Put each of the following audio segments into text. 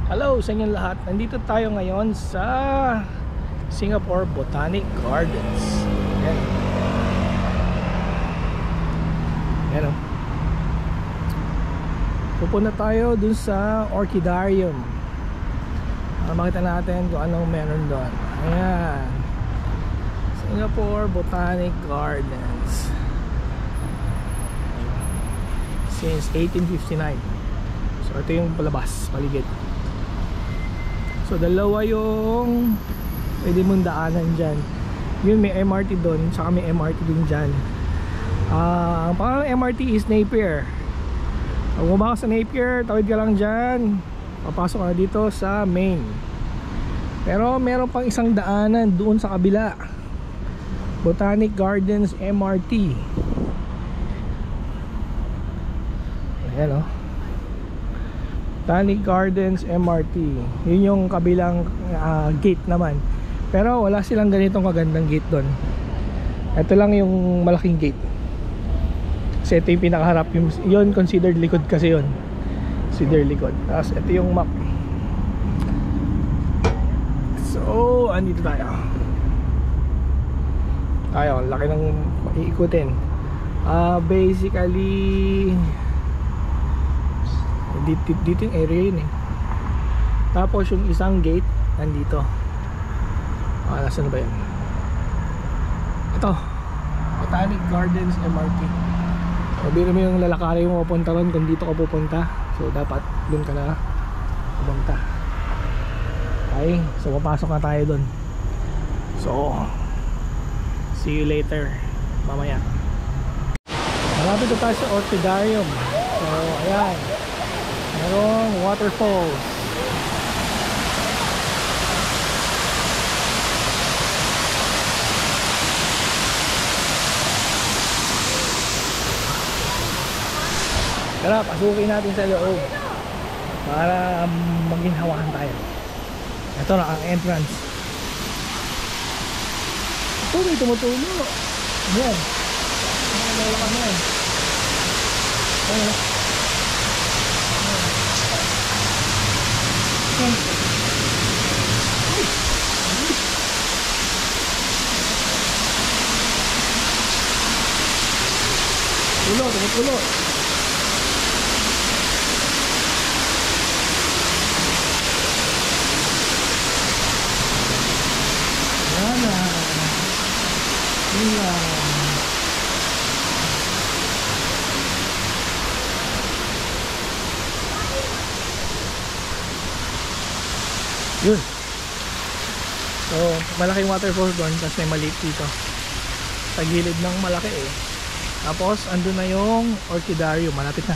Hello sa inyong lahat. Nandito tayo ngayon sa Singapore Botanic Gardens. Ayan. Ayan o. Pupunta tayo dun sa Orchidarium para makita natin kung anong meron doon. Ayan, Singapore Botanic Gardens since 1859. So ito yung palabas, paligid. So dalawa yung pwede mong daanan dyan. Yun, may MRT doon, saka may MRT din dyan. Ang pangalan ng MRT is Napier. Pag bumaba ka sa Napier, tawid ka lang dyan, papasok ka dito sa main. Pero meron pang isang daanan doon sa kabila, Botanic Gardens MRT. Ayan o, Botanic Gardens MRT. Yun yung kabilang gate naman. Pero wala silang ganitong kagandang gate doon. Ito lang yung malaking gate. Kasi ito yung pinakaharap. Yun considered likod kasi yun. Considered likod. Tapos ito yung map. So andito tayo. Laki ng iikutin. Basically dito yung area yun eh. Tapos yung isang gate nandito. Nasaan na ba yun? Ito, Botanic Gardens MRT. Sabi naman yung lalakari yung mapunta ron kung dito ka pupunta. So dapat dun ka na pupunta. Okay, so papasok na tayo dun. So see you later mamaya. Malapit na tayo sa Orchidarium. So ayan, merong waterfalls. Tara, pasukin natin sa loob para maginhawahan tayo. Ito na ang entrance. Ito, may tumutulo. Ayan, malalakas na yan. Ayan. Tumutulo. Yun. So malaking waterfall doon, tapos may maliit dito sa gilid ng malaki eh. Tapos andun na yung Orchidarium, malapit na.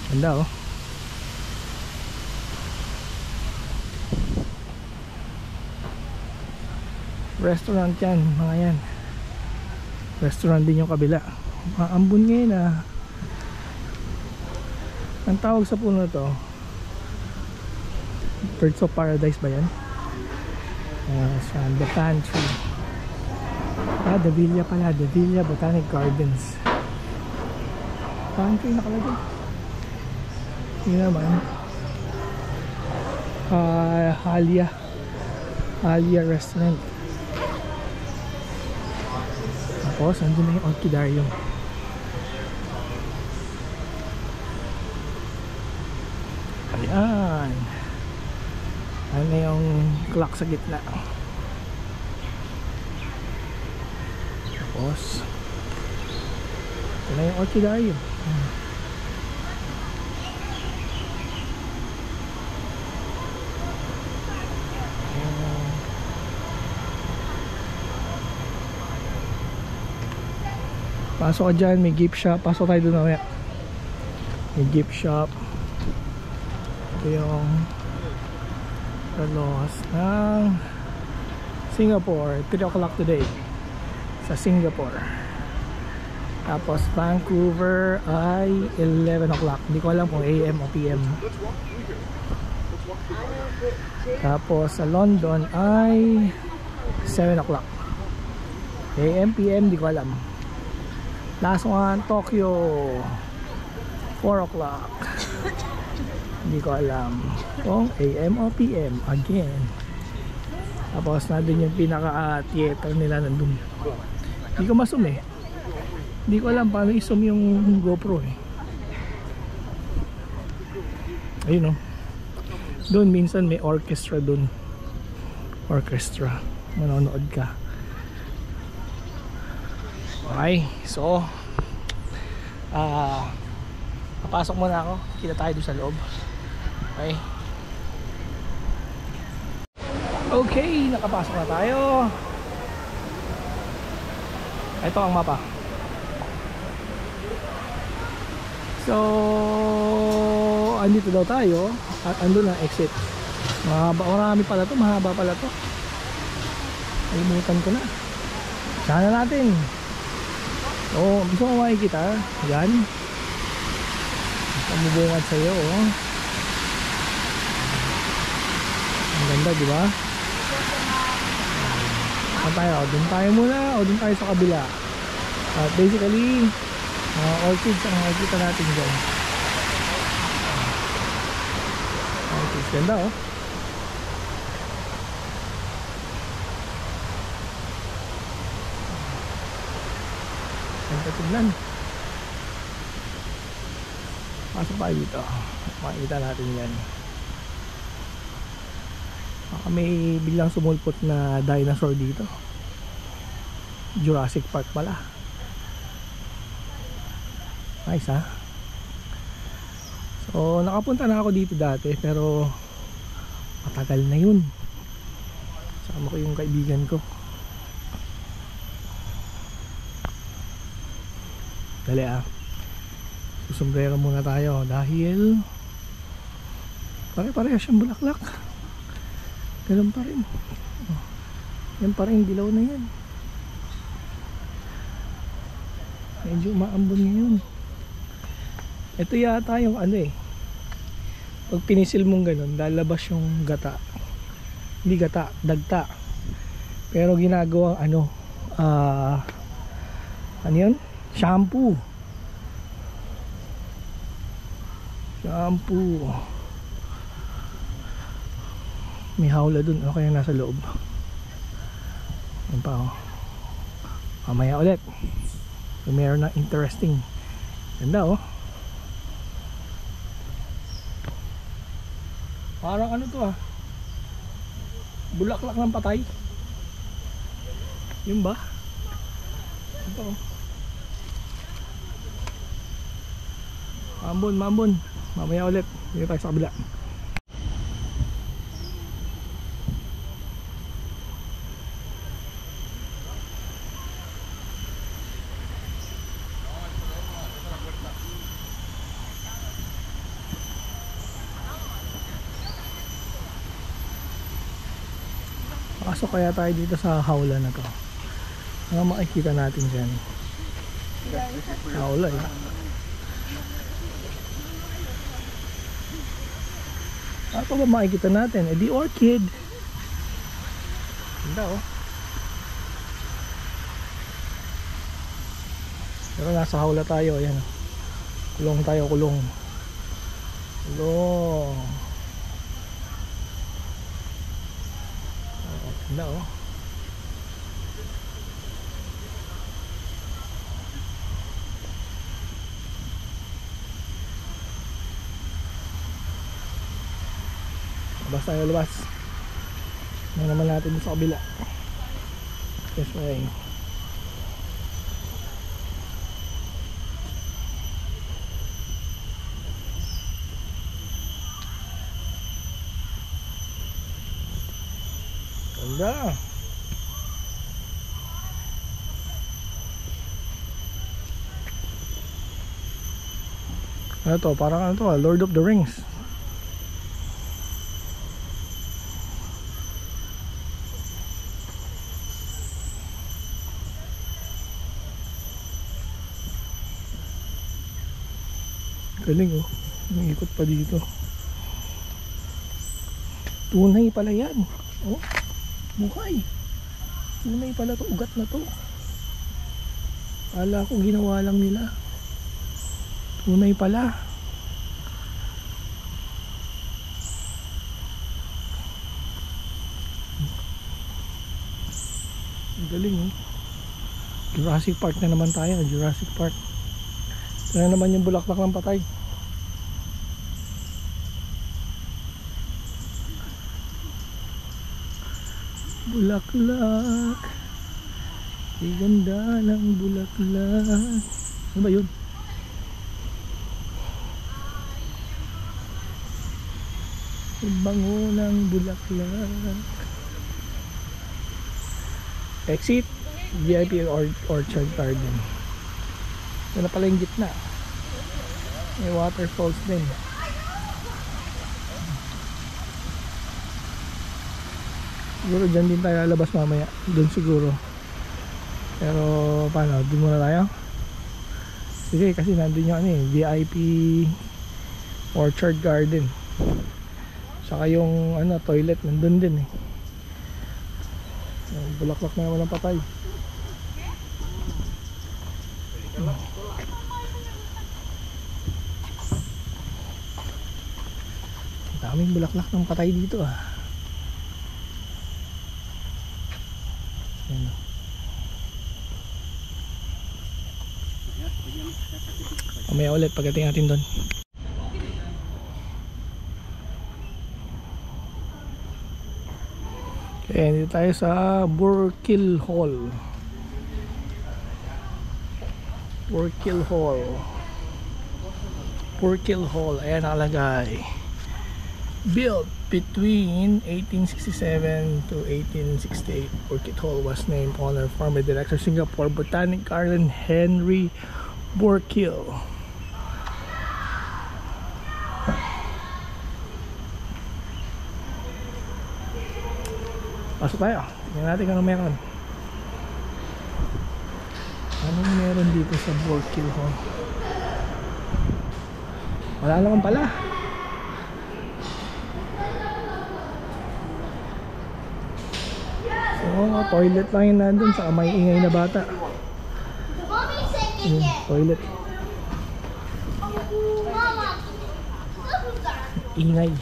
Ganda oh. Restaurant yan, mga yan. Restaurant din yung kabila. Maambon ngayon ah. Ang tawag sa puno to, Birds of Paradise ba yan? The Pantry. The Villa pala, The Villa Botanic Gardens. Pantry nakalagay. Yun naman, Halia Restaurant. Tapos andun na yung Orchidarium. Ayan, ano na yung clock sa gitna. Tapos ito na yung Orchidarium. Pasok ka dyan, may gift shop. Pasok tayo doon mamaya. May gift shop. Ito yung Carlos ng Singapore, 3 o'clock today sa Singapore. Tapos Vancouver ay 11 o'clock. Hindi ko alam kung AM o PM. Tapos sa London ay 7 o'clock. AM, PM, hindi ko alam. Last one, Tokyo, 4 o'clock. Hindi ko alam kung AM o PM again. Tapos nandun yung pinaka-theater nila nandun. Hindi ko ma-zoom eh. Hindi ko alam paano i-zoom yung GoPro eh. Ayun oh. Doon minsan may orchestra doon. Orchestra. Manonood ka. Okay, so papasok muna ako. Kita tayo doon sa loob. Okay. Okay, nakapasok na tayo. Ito ang mapa. So andito daw tayo at andun ang exit. Marami pala to, mahaba pala to. Nalimutan ko na. Sana natin. Oh, gusto mo makikita? Yan. Pamubungad sa'yo, oh. Ang ganda, di ba? Saan tayo? Doon tayo muna o doon tayo sa kabila? Basically, orchids ang makikita natin dyan. Orchids, ganda, oh. Tignan. Pasok tayo dito. Makikita natin yan. Baka may biglang sumulpot na dinosaur dito. Jurassic Park pala. Nice ha. So nakapunta na ako dito dati, pero matagal na yun. Sama ko yung kaibigan ko. Dali susumbrero muna tayo dahil pare-pareho siyang bulaklak. Ganun pa rin. Yan pa rin, dilaw na yan. Medyo umaambon ngayon. Ito yata yung ano eh, pag pinisil mong ganun, lalabas yung gata. Hindi gata, dagta. Pero ginagawa ano yun? Shampoo. May hawla dun. O kaya nasa loob. Yan pa oh. Mamaya ulit. Meron na interesting. Ganda oh. Parang ano to bulaklak ng patay. Yun ba? Ito oh. Mambon. Mamaya ulit. Dito tayo sa kabila. Pasok kaya tayo dito sa hawla na to. Ano makikita natin dyan? Hawla eh. Ano ba makikita natin? Eh di orchid. Ganda oh. Pero nasa hawla tayo. Ayan. Kulong tayo, kulong. Kulong. Oh, ganda oh. Labas tayo, labas. Ano naman natin sa kabila. This way. Ganda. Ano to? Parang ano to? Lord of the Rings. Galing oh, may ikot pa dito. Tunay pala yan. Oh, buhay. Tunay pala to, ugat na to. Kala ko ginawa lang nila. Tunay pala. Galing, eh. Jurassic Park na naman tayo. Jurassic Park. Ito na naman yung bulaklak ng patay. Bulaklak, di ganda ng bulaklak. Ano ba yun? Bango ng bulaklak. Exit VIP Orchard Garden. Ito na pala yung gitna. May waterfalls din. Siguro dyan din tayo lalabas mamaya. Doon siguro. Pero paano? Doon muna tayo? Sige, kasi nandun yung VIP Orchard Garden. Saka yung toilet nandun din eh. Bulaklak na naman ang patay. Daming bulaklak ng patay dito ah. Ayan. Mamaya ulit pagdating natin doon. Okay, dito tayo sa Burkill Hall. Burkill Hall. Burkill Hall. Ayan nakalagay. Built between 1867 to 1868, Burkill Hall was named honor former director Singapore Botanic Garden Henry Burkill. Pasok tayo. Tingnan natin kung ano meron. Anong meron dito sa Burkill Hall? Wala naman pala. So, toilet lang yun nandun. Saka may ingay na bata. Toilet. Ingay.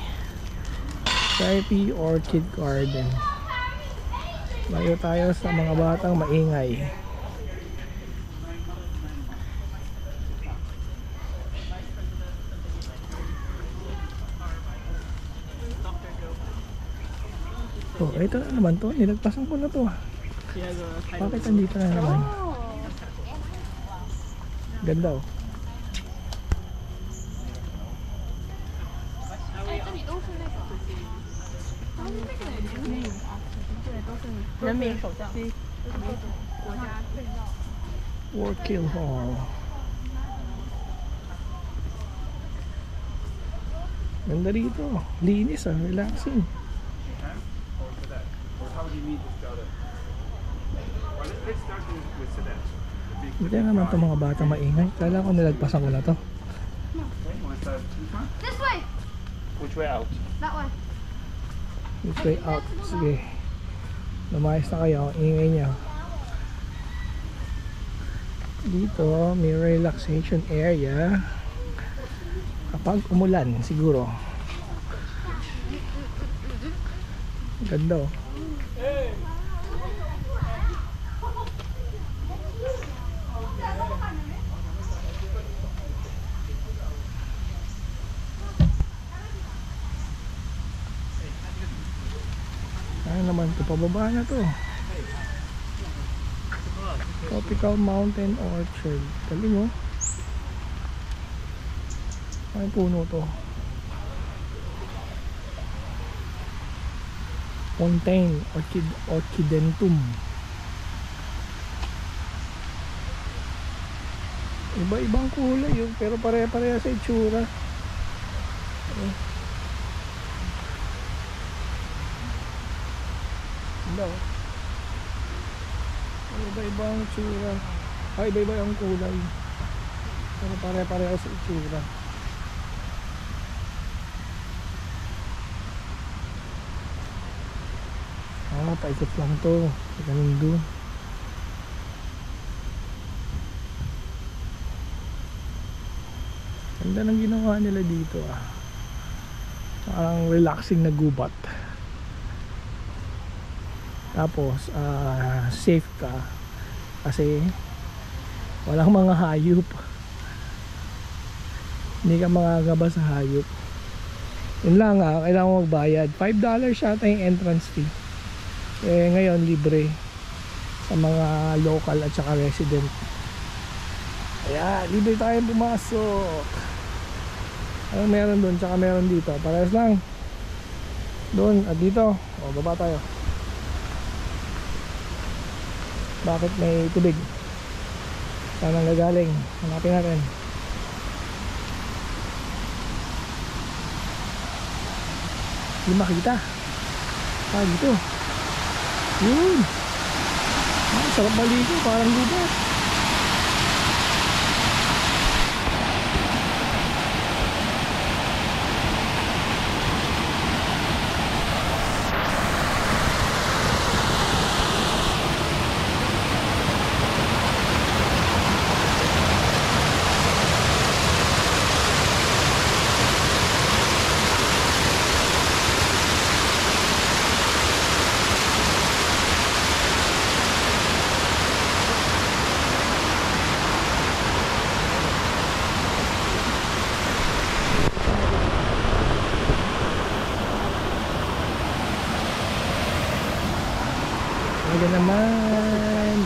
VIP Orchid Garden. Layo tayo sa mga batang maingay. Oh, ito na naman to. Nilagpasan ko na to. Bakit nandito na naman? Ganda oh. Burkill Hall. Ganda rito. Linis ah. Relaxing. Hindi naman itong mga bata maingay. Kala ko nilagpasan ko na to. This way! Which way out? That way. Which way out? Sige. Lumayas na kayo. Ang ingay niya. Dito may relaxation area. Kapag umulan siguro. Ganda oh. Ano naman ito? Pababa na to. Tropical Mountain Orchard. Galing oh. Ay puno to. Fontaine Orchidentum. Iba-ibang kulay yun, pero pare-pareha sa itsura. Hello. Iba-ibang itsura. Iba-iba yung kulay, pero pare-pareha sa itsura. Paikot lang to. Ganun doon. Ganda ng ginawa nila dito ah. Parang relaxing na gubat. Tapos safe ka kasi walang mga hayop, hindi ka makagaba sa hayop. Yun lang, kailangan mo magbayad $5 yata yung entrance fee. Ngayon libre sa mga local at saka resident. Kaya libre tayo pumasok. Meron doon tsaka meron dito, parehas lang. Doon at dito, baba tayo. Bakit may tubig? Saan ang gagaling? Hanapin natin. Hindi makita. Dito. Yun. Sarap maligo, parang gubat. Talaga naman.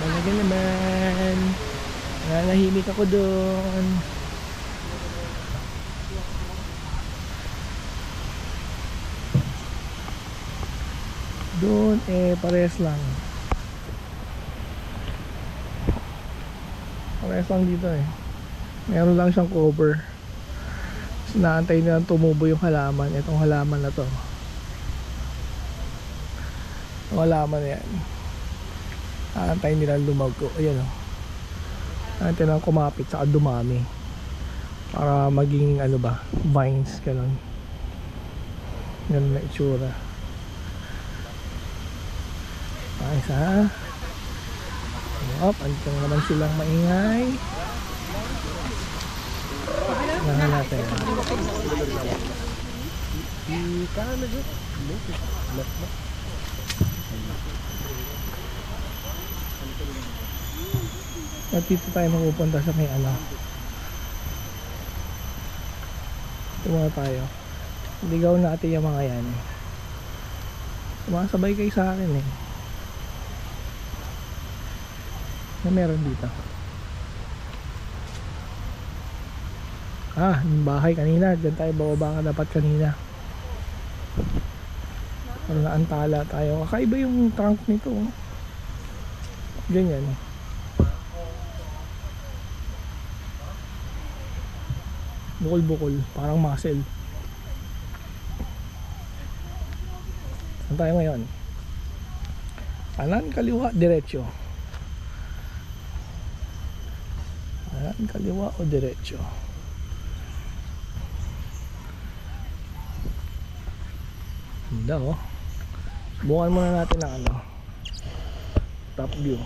Nanahimik ako doon. Doon parehas lang. Parehas lang dito Meron lang siyang cover. Naantay nilang tumubo yung halaman. Itong halaman na to. Yung halaman na yan. Naantay nilang lumago. Ayan naantay nilang kumapit saka dumami. Para maging vines ganun. Ganun na itsura. Ayos andito naman silang maingay. Nahan natin. At dito tayo mapupunta sa may Ito muna tayo. Ligaw natin yung mga yan. Sumasabay kayo sa akin na meron dito. Yung bahay kanina, dyan tayo bababa ka dapat kanina. Pero naantala tayo. Kakaiba yung trunk nito. Ganyan. Bukol-bukol, parang muscle. Saan tayo ngayon? Kanan, kaliwa, diretso. Kanan, kaliwa o diretso? Ganda Subukan muna natin ang top view.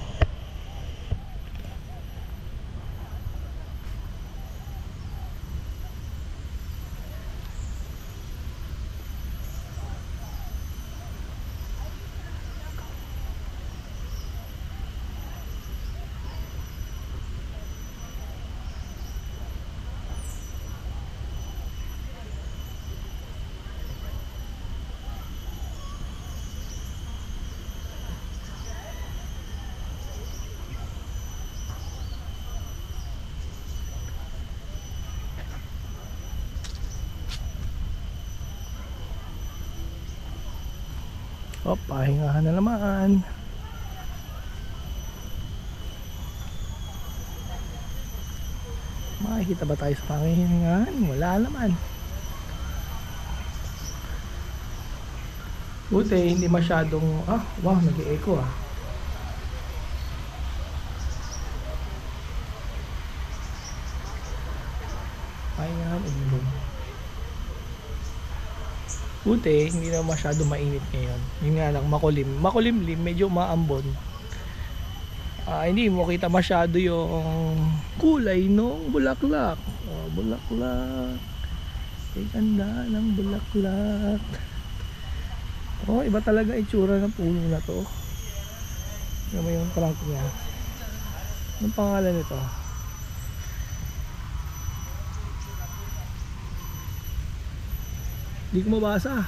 Pahingahan na naman. Makikita ba tayo sa pangihingahan? Wala naman. Buti hindi masyadong wow, nag-e-echo Pahingahan ulit. Buti hindi na masyado mainit ngayon. Yun nga lang, makulimlim, medyo maambon. Hindi mo kita masyado yung kulay ng bulaklak. Bulaklak. Ay ganda ng bulaklak. Iba talaga itsura ng puno na to. Yung may yung trunk niya. Anong pangalan nito? Hindi ko mabasa.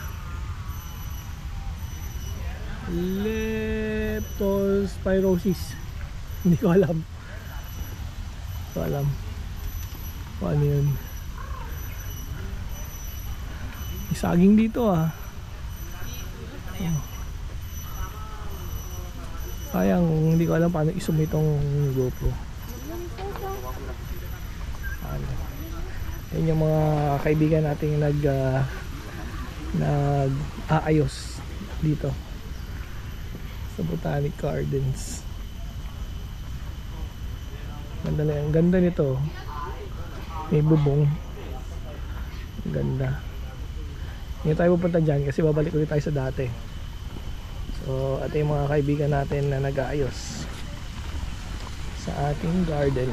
Leptospirosis. Hindi ko alam. Hindi ko alam kung ano yun. May saging dito ah. Sayang, hindi ko alam paano i-zoom itong GoPro. Yan yung mga kaibigan nating nag-aayos dito sa Botanic Gardens. Ang ganda nito. May bubong. Ang ganda. Hindi tayo pupunta dyan kasi babalik ulit tayo sa dati. So, ito yung mga kaibigan natin na nag-aayos sa ating garden.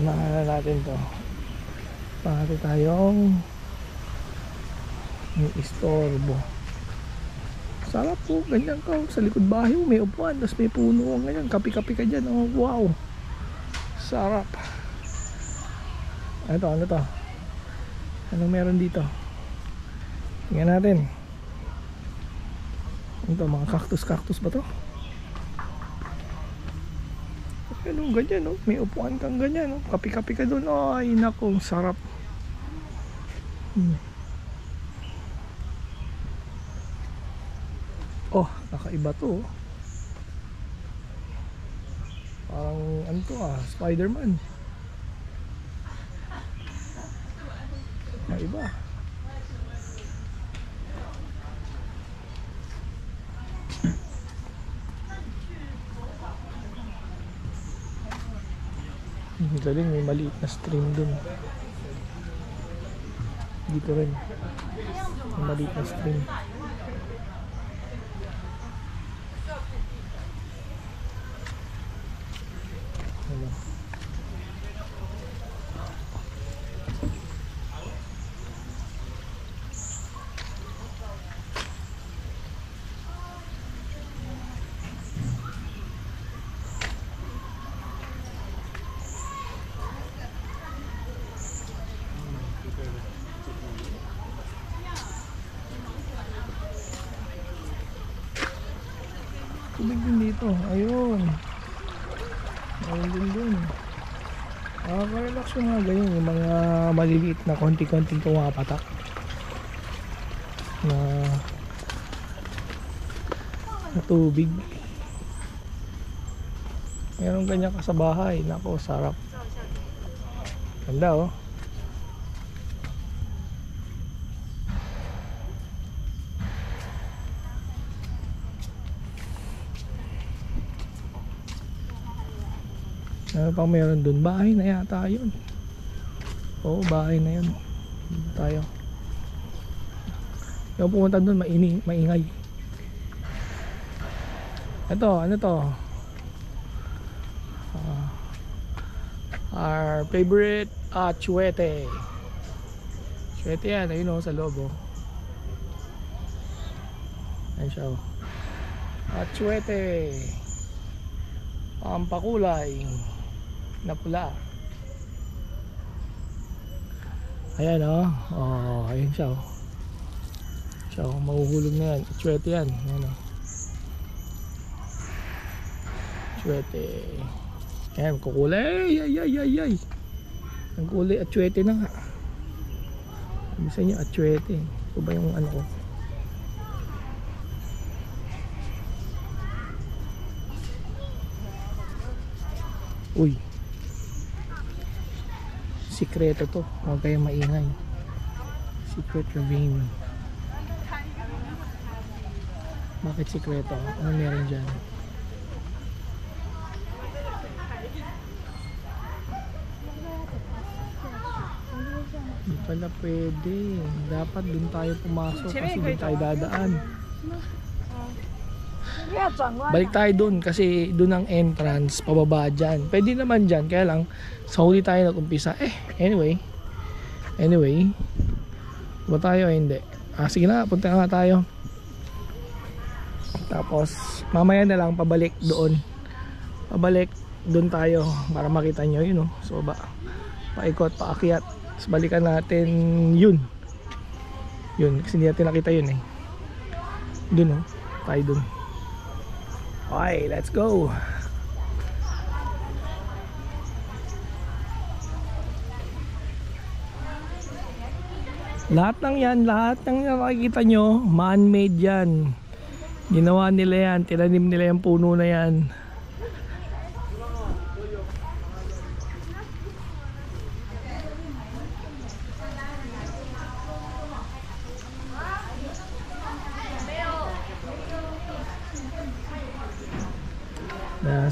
Mahala natin to. Pati tayong istorbo. Sarap po, ganyan ka sa likod bahay mo, may upuan, tapos may puno, ganyan, kapi-kapi ka dyan. Oh, wow, sarap. Ano to? Anong meron dito? Tingnan natin. Ano to, mga cactus ba to? Ano, ganyan, oh. May upuan kang ganyan, oh. Kapi-kapi ka doon. Ay, naku, sarap. Oh, kakaiba to. Parang ano to Spider-Man. Kakaiba. Galing, may maliit na stream dun. Dito rin may maliit na stream. Tubig din dito, ayun. Ayun din dun. Nakaka-relax yung mga ganyan, yung mga maliliit na konti-konting pumapatak na tubig. Meron ganyan ka sa bahay, nako, sarap. Ganda, oh. Ano pang meron dun? Bahay na yata yun. Oo, bahay na yun. Dito tayo. Yung pumunta dun, maingay. Ito, ano to? Our favorite chuete. Chuete yan, ayun o, sa loob o. Ayan siya o. Chuete. Pampakulay na pula. Ayan o. Oh, ayun siya o. Siya o, mahuhulog na yan. Chuete yan. Ayan o. Chuete. Ayan, kukulay. Ay. Ang kulay at chuete na nga. Bisa niya at chuete. Ito ba yung ano ko? Uy, sikreto to, huwag kayong maingay. Secret ravine. Bakit sikreto? Ano meron dyan? Hindi pala pwede. Dapat dun tayo pumasok kasi dun tayo dadaan. Balik tayo dun kasi dun ang entrance, pababa dyan. Pwede naman dyan, kaya lang sa huli tayo nag-umpisa. Anyway. Ba tayo hindi? Sige na, punta nga tayo. Tapos mamaya na lang pabalik doon. Pabalik doon tayo para makita nyo yun, so paikot, paakyat. Tapos balikan natin yun kasi hindi natin nakita yun dun tayo dun. Okay, let's go. Lahat ng nakikita nyo man-made yan. Ginawa nila yan, tinanim nila yung puno na yan.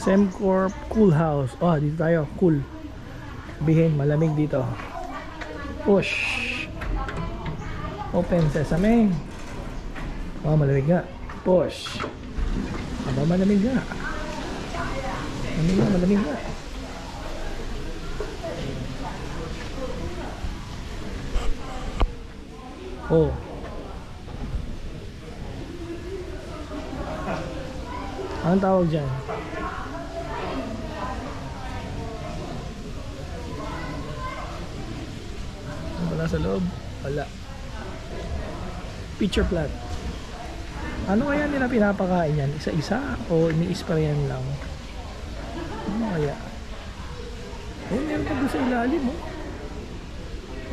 Sembcorp Cool House. Dito tayo, cool. Sabihin, malamig dito. Push. Open sesame. Malamig nga. Push. Malamig nga. Malamig nga. Anong tawag dyan? Wala sa loob? Wala. Pitcher plant. Ano kaya nila pinapakain yan? Isa-isa o ini-sprayan lang? Ano kaya? Meron pa doon sa ilalim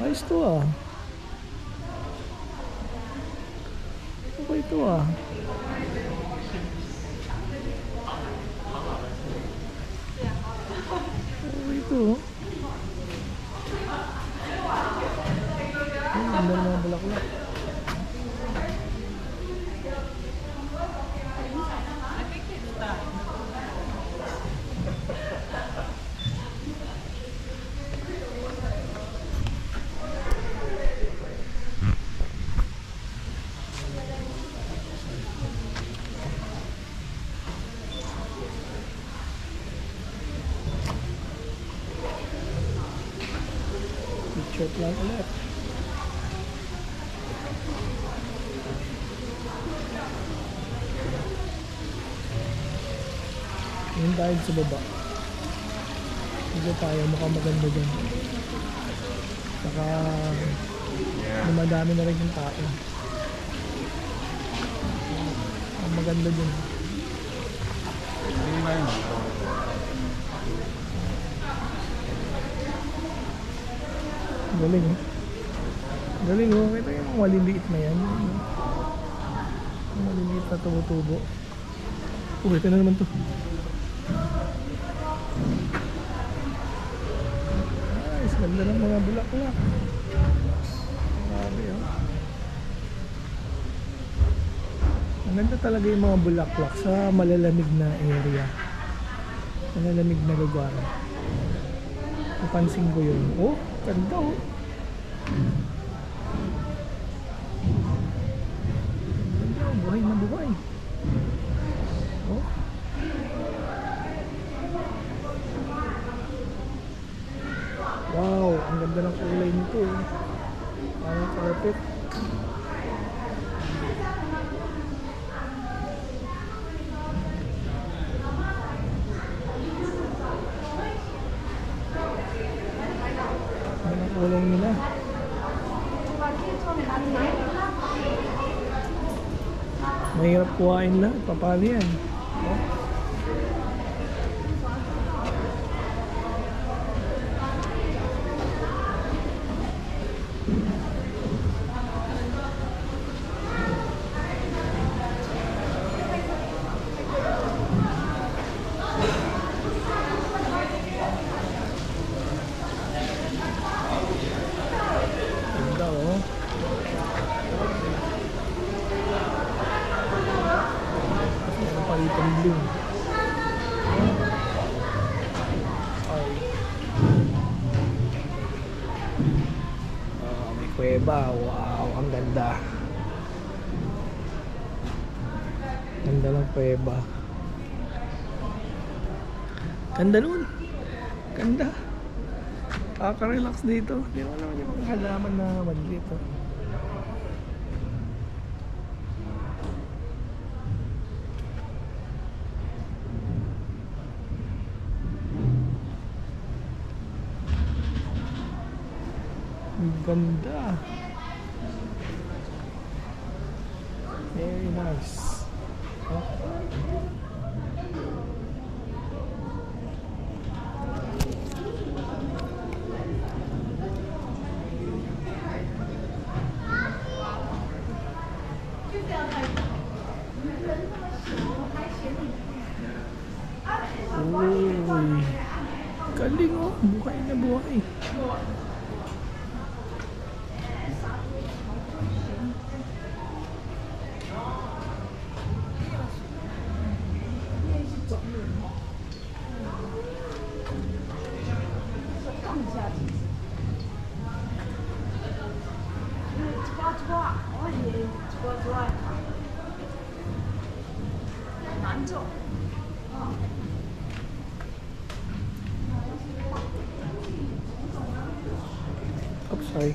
ayos to okay ito okay ito ang ganda ng mga bulaklak. Picture lang ulit. Yung dahil sa baba dito tayo, mukhang maganda dyan. Saka dumadami na rin yung tao. Ang maganda dyan. Galing galing kita yung mga maliliit na yan, maliliit na tubo-tubo. Ito na naman to. Ganda ng mga bulaklak. Grabe ang ganda talaga yung mga bulaklak sa malalamig na area, malalamig na lugar. Napansin ko yun. Ganda ganda, buhay na buhay. Wow, ang ganda ng kulay nito. Parang carpet. Ang ganda ng kulay nila. Mahirap kuhain lang. Paano yan? Blue. May kuweba. Wow, ang ganda. Ganda Ganda ng kuweba. Ganda nun. Ganda. Kaka-relax dito. Hindi mo naman yung mga halaman na maliit. Ganda. Very nice. Uy, galing oh, buhay na buhay. Oops, sorry.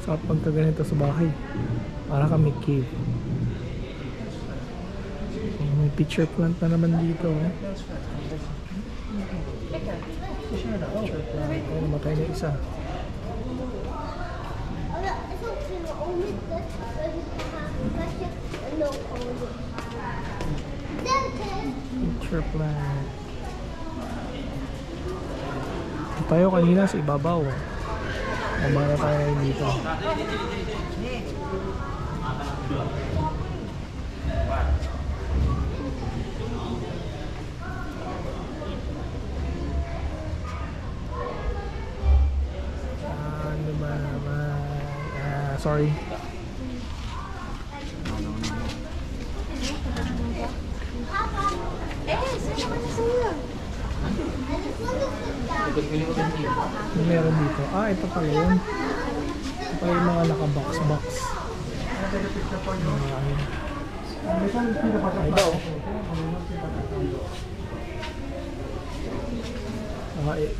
Sarap pagka ganito sa bahay. Para kami cave. May pitcher plant na naman dito. Pitcher plant. Ay, namatay na isa. Pitcher plant. Tayo kanina sa ibabaw. Mamara tayo dito. Ano ba naman? Sorry. Meron dito. Ito pala yun. Ito pala yung mga naka-box-box. Iba oh.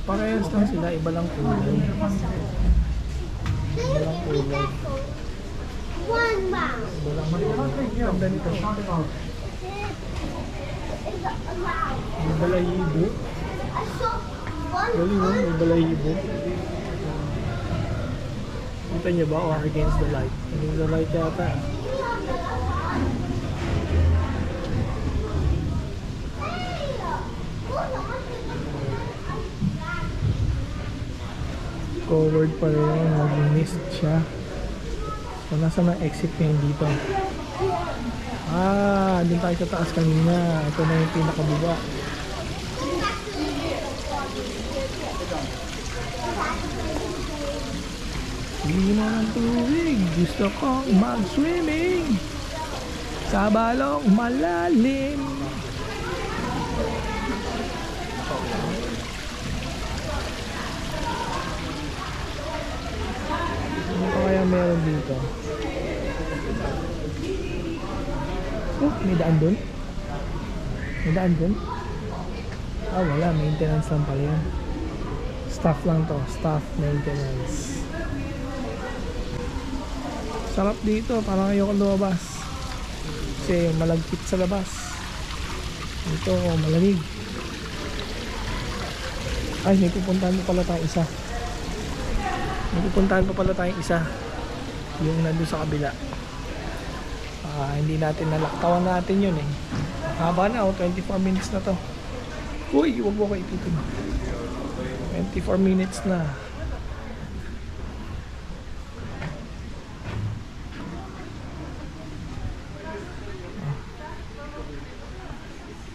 Parehas lang sila. Iba lang kulay. Iba lang kulay. Iba lang kulay. Ganda nito. May balahibo. Galing oh, may balahibo. Kita niyo ba? Or against the light? Against the light yata. Covered pa rin. Mag-mist siya. So, nasa na exit niya dito? Doon tayo sa taas kanina. Ito na yung pinakababa. Lino ng tubig. Gusto kong mag-swimming sa balong malalim. Ano pa kaya meron dito? Oh, may daan dun? May daan dun? Ah, wala. Maintenance lang pala yan. Staff lang to. Staff maintenance. Sarap dito. Parang ayoko lumabas. Kasi malagkit sa labas. Dito malamig. Ay, may pupuntahan pa pala tayong isa. May pupuntahan pa pala tayong isa. Yung nandun sa kabila. Hindi natin nalaktawan natin yun eh. Haba na 24 minutes na to. Uy, huwag mo ko ipitin. 24 minutes na.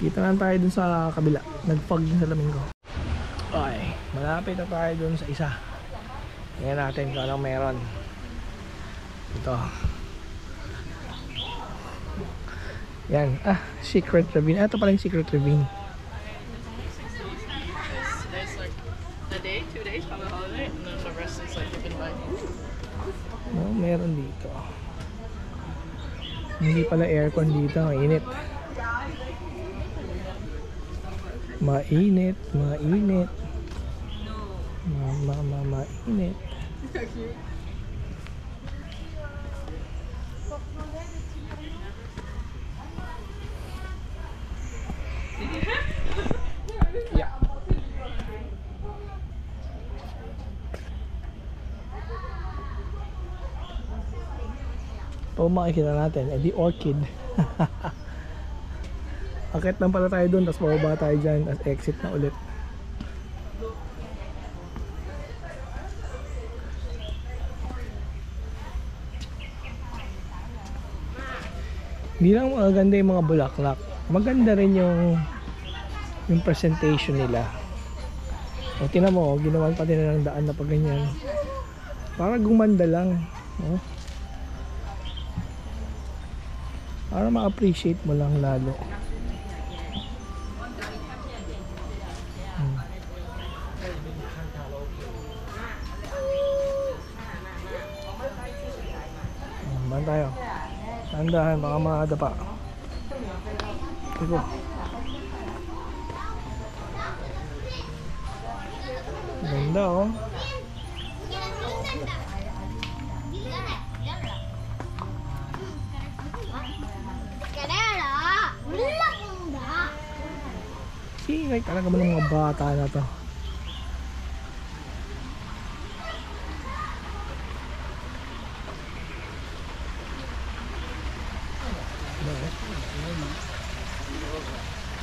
Kita na tayo dun sa kabila. Nag-fog yung salamin ko. Okay, malapit na tayo dun sa isa. Tingnan natin kung anong meron. Ito. Yan. Secret ravine. Ito pala yung secret ravine. There's like a day, 2 days on the holiday, and then the rest is like open by. Meron dito. Hindi pala aircon dito. Mainit. Mainit. Mainit. Mainit. Yeah. Ito makikita natin, the orchid. Akit lang pala tayo dun, tapos bababa tayo dyan, as exit na ulit. Hindi lang maganda yung mga bulaklak, maganda rin yung presentation nila. O tinan mo, ginawan pa din ng daan na pag ganyan, para gumanda lang, no? Para ma-appreciate mo lang lalo. Ban tayo. Tandahan, baka makadapa. Ito. Ganda oh. Singay talaga mo ng mga bata na to.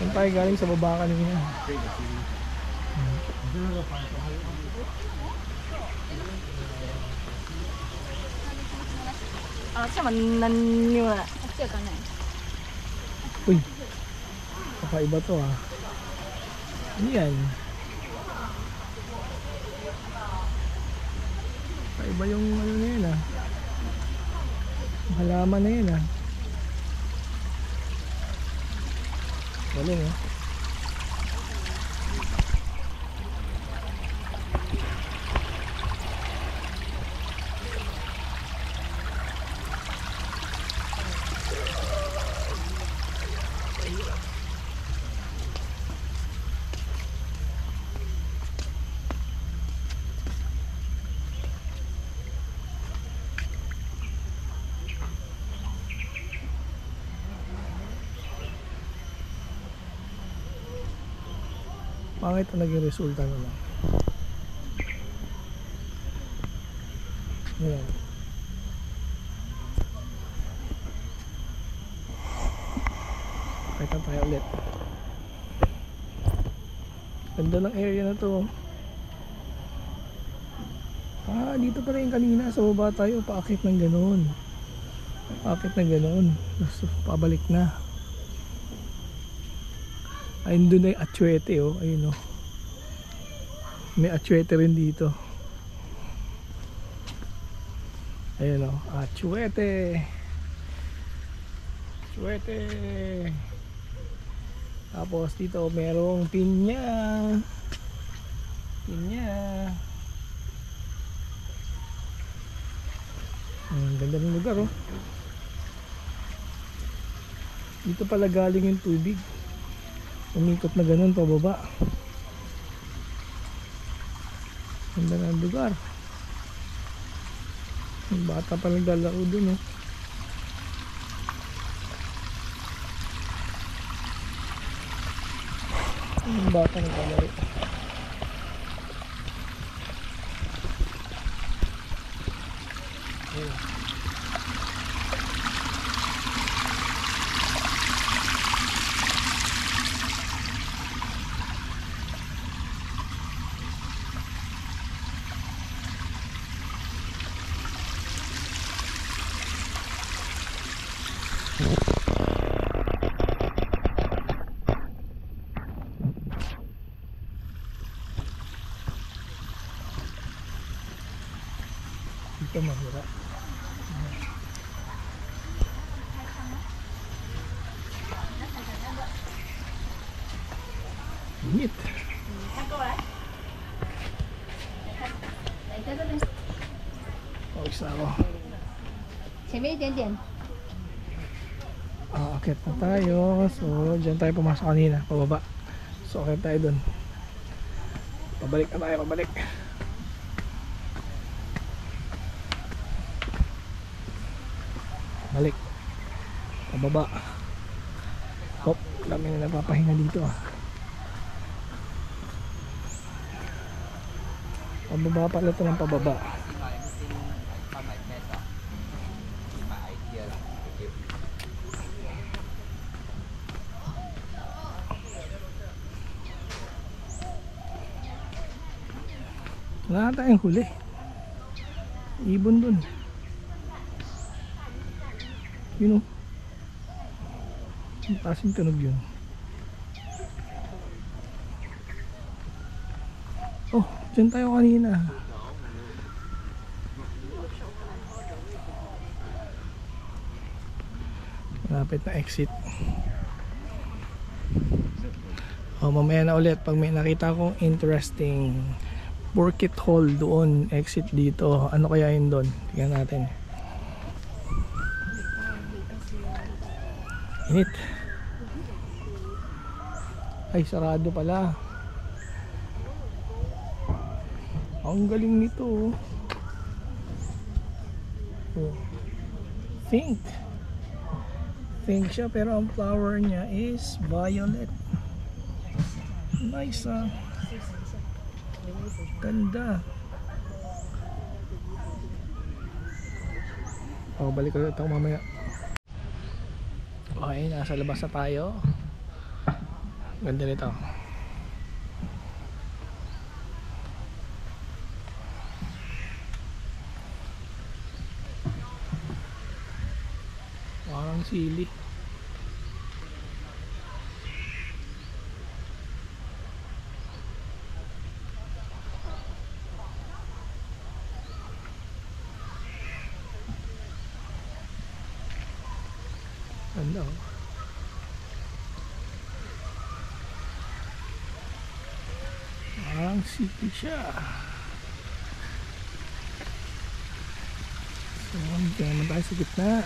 Saan tayo galing sa baba kanina? Uy, kakaiba to ah. Ano yan? Kakaiba yung ano na yun ah. Halaman na yun ah. Galing eh. Pangit na naging resulta na lang. Ayan. Kahit tayo ulit. Ganda ng area na to. Dito pa rin kanina. Sa baba tayo. Paakit ng ganoon. Paakit ng ganoon. Tapos pabalik na. Ayun doon ay atsuete oh. Ayun oh. May atsuete rin dito. Ayun oh. Atsuete. Atsuete. Tapos dito merong pinya. Pinya. Ganda ng lugar oh. Dito pala galing yung tubig. umikot na ganun pababa. Ganda ng lugar. Yung bata pa naglalaro dun, oh. Yung bata naglalaro. Ayun. Dito mahirap. Init. 来在这边， Pawis na ako. 前面一点点。 Akit na tayo. So, dyan tayo pumasok kanina. Pababa. So, akit tayo dun. Pabalik na tayo. Pabalik. Balik. Pababa. Hop. Dami na napapahinga dito, ah. Pababa pala ito ng pababa. Wala na tayong huli. Ibon dun. Yun, oh. Ang taas yung tunog yun. Oh, dyan tayo kanina. Malapit na exit. Oh, mamaya na ulit pag may nakita akong interesting Burkit Hall doon, exit dito. Ano kaya yun doon? Tingnan natin. Init. Ay, sarado pala. Ang galing nito. Oh. Pink. Pink siya pero ang flower niya is violet. Nice, ah. Ganda. Oh, balik ulit ako mamaya. Okay, nasa labas na tayo. Ganda nito. Parang sili. Ganda, oh. Parang city siya. So, dito naman tayo sa gitna.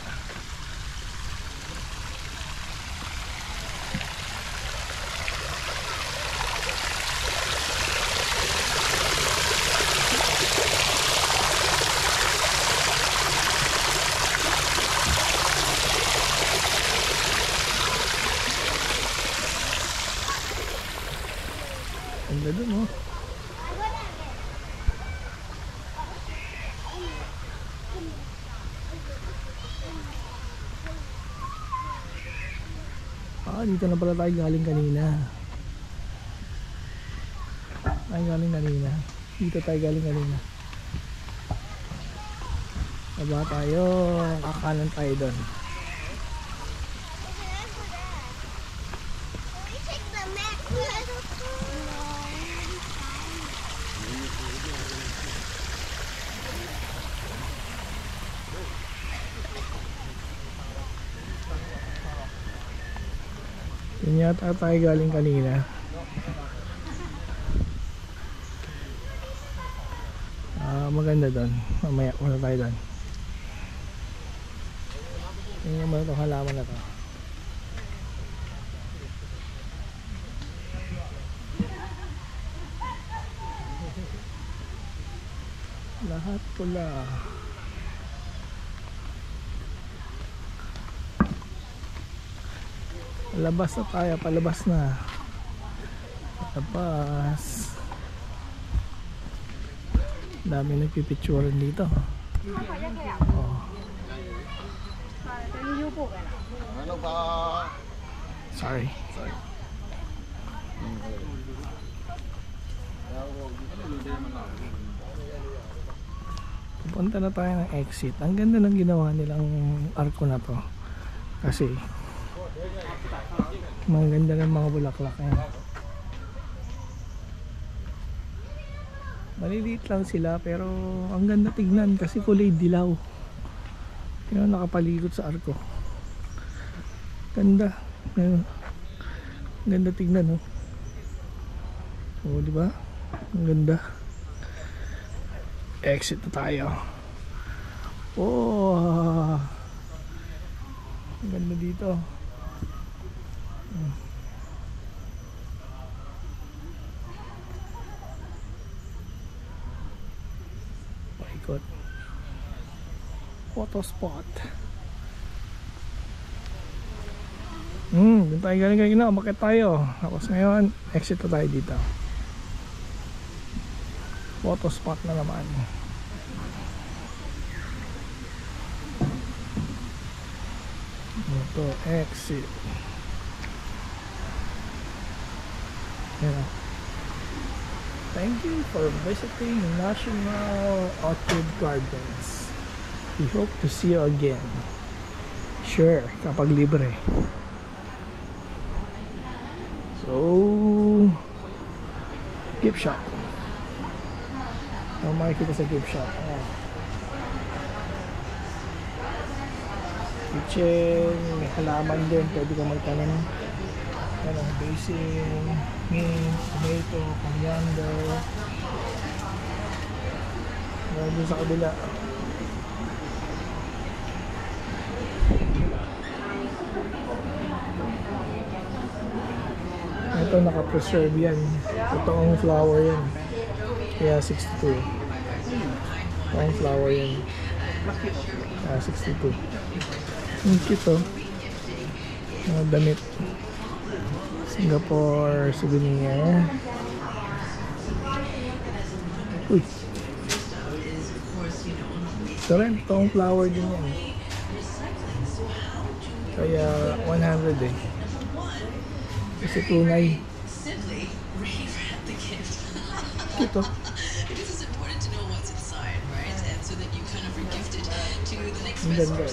Ganda dun, oh. Dito na pala tayo galing kanina. Dito tayo galing kanina. Baba tayo. Kakanan tayo doon. Yun yata tayo galing kanina. Maganda doon. Mamaya muna tayo doon. Tingnan mo itong halaman na to. Lahat pula. Palabas na tayo, palabas na. Palabas. Dami nagpipicturean dito. Oh. Sorry. Pupunta na tayo ng exit. Ang ganda ng ginawa nilang arko na to. Kasi maganda ng mga bulaklak yan. Maliliit lang sila pero ang ganda tignan kasi kulay dilaw. Yun, nakapalikot sa arko. Ganda. Ayun. Ganda tignan, oh. Oh, di ba? Ang ganda. Exit na tayo. Oh. Ang ganda dito. Paikot. Photo spot. Doon tayo galing kanina, umakit tayo. Tapos ngayon, exit na tayo dito. Photo spot na naman. Ito, exit. Yeah. Thank you for visiting National Orchid Gardens. We hope to see you again. Sure, kapag libre. So, gift shop. Ang makikita sa gift shop. Kitchen, may halaman din. Pwede ka magtanim. Ano, basil, mint, tomato, coriander. Doon sa kabila. Ito naka-preserve yan. Totoong flower yan. Kaya 62. Totoong flower yan. Kaya 62. Ang cute, oh. Mga damit. Singapore souvenir. Uy. Ito rin. Totoong flower din yan. Kaya 100 eh. Kasi tunay. Ito. Ang ganda.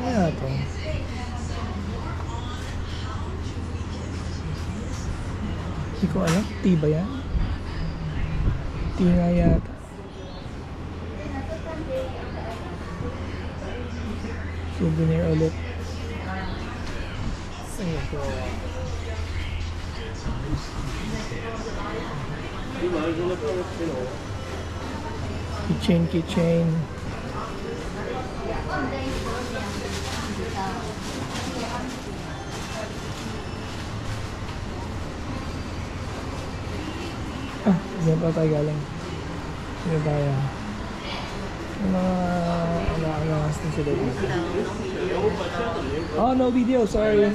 Ano ito? Hindi ko alam. Tea ba yan? Tea nga yata. Souvenir ulit. Singapore. Keychain. Diyan pa tayo galing. Diyan tayo. Yung mga ano-angas din sila dito. Oh, no video, sorry.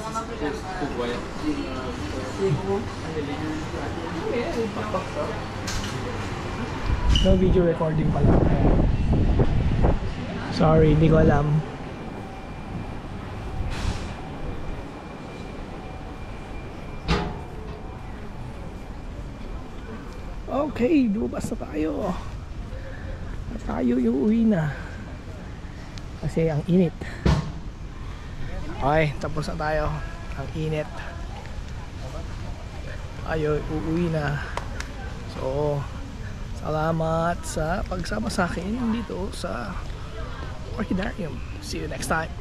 No video recording pala. Sorry, hindi ko alam. Okay, lumabas na tayo. Tayo uuwi na. Kasi ang init. Okay, tapos na tayo. Ang init. Tayo uuwi na. So, salamat sa pagsama sa akin dito sa Orchidarium. See you next time.